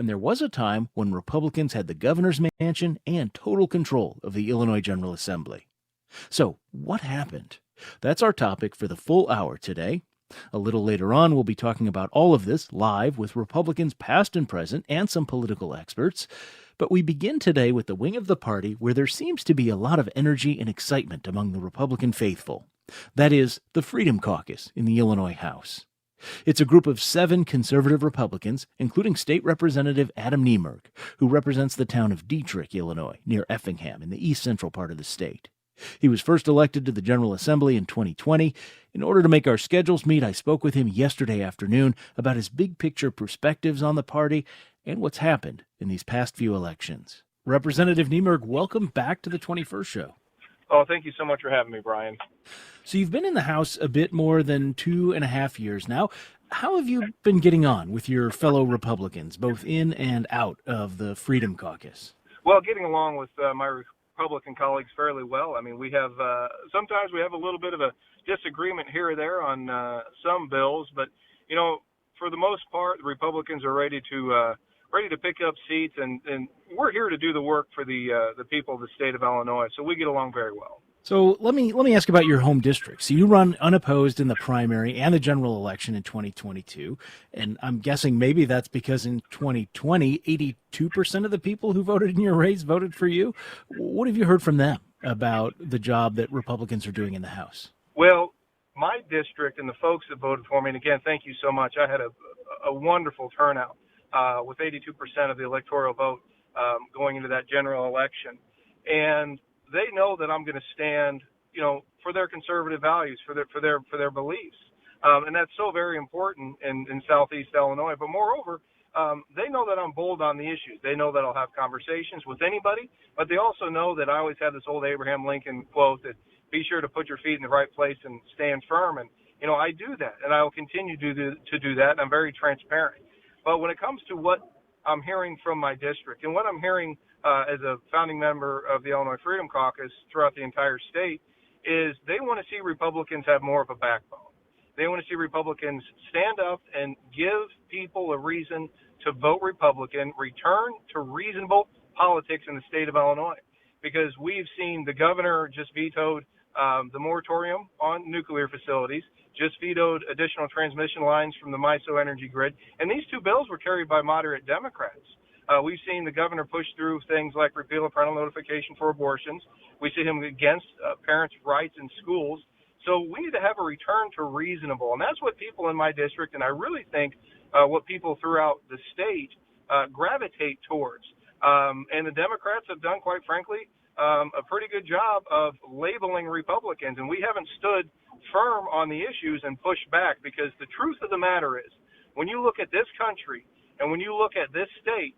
and there was a time when Republicans had the governor's mansion and total control of the Illinois General Assembly. So, what happened? That's our topic for the full hour today. A little later on, we'll be talking about all of this live with Republicans past and present and some political experts. But we begin today with the wing of the party where there seems to be a lot of energy and excitement among the Republican faithful. That is, the Freedom Caucus in the Illinois House. It's a group of 7 conservative Republicans, including State Representative Adam Niemerg, who represents the town of Dietrich, Illinois, near Effingham in the east-central part of the state. He was first elected to the General Assembly in 2020. In order to make our schedules meet, I spoke with him yesterday afternoon about his big-picture perspectives on the party and what's happened in these past few elections. Representative Niemerg, welcome back to the 21st Show. Oh, thank you so much for having me, Brian. So you've been in the House a bit more than 2.5 years now. How have you been getting on with your fellow Republicans, both in and out of the Freedom Caucus? Well, getting along with my Republican colleagues fairly well. I mean, we have sometimes we have a little bit of a disagreement here or there on some bills, but you know, for the most part, the Republicans are ready to pick up seats, and we're here to do the work for the people of the state of Illinois. So we get along very well. So let me ask about your home district. So you run unopposed in the primary and the general election in 2022, and I'm guessing maybe that's because in 2020, 82% of the people who voted in your race voted for you. What have you heard from them about the job that Republicans are doing in the House? Well, my district and the folks that voted for me, and again, thank you so much. I had a wonderful turnout with 82% of the electoral vote going into that general election, and they know that I'm going to stand, you know, for their conservative values, for their beliefs, and that's so very important in Southeast Illinois. But moreover, they know that I'm bold on the issues. They know that I'll have conversations with anybody, but they also know that I always have this old Abraham Lincoln quote that be sure to put your feet in the right place and stand firm. And you know, I do that, and I will continue to do that. And I'm very transparent. But when it comes to what I'm hearing from my district and what I'm hearing as a founding member of the Illinois Freedom Caucus throughout the entire state, is they want to see Republicans have more of a backbone. They want to see Republicans stand up and give people a reason to vote Republican, return to reasonable politics in the state of Illinois. Because we've seen the governor just vetoed the moratorium on nuclear facilities, just vetoed additional transmission lines from the MISO energy grid, and these 2 bills were carried by moderate Democrats. We've seen the governor push through things like repeal of parental notification for abortions. We see him against parents' rights in schools. So we need to have a return to reasonable, and that's what people in my district, and I really think what people throughout the state gravitate towards. And the Democrats have done, quite frankly, a pretty good job of labeling Republicans, and we haven't stood firm on the issues and pushed back, because the truth of the matter is, when you look at this country and when you look at this state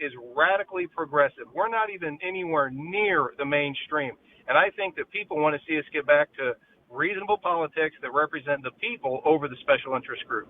is radically progressive. We're not even anywhere near the mainstream. And I think that people want to see us get back to reasonable politics that represent the people over the special interest groups.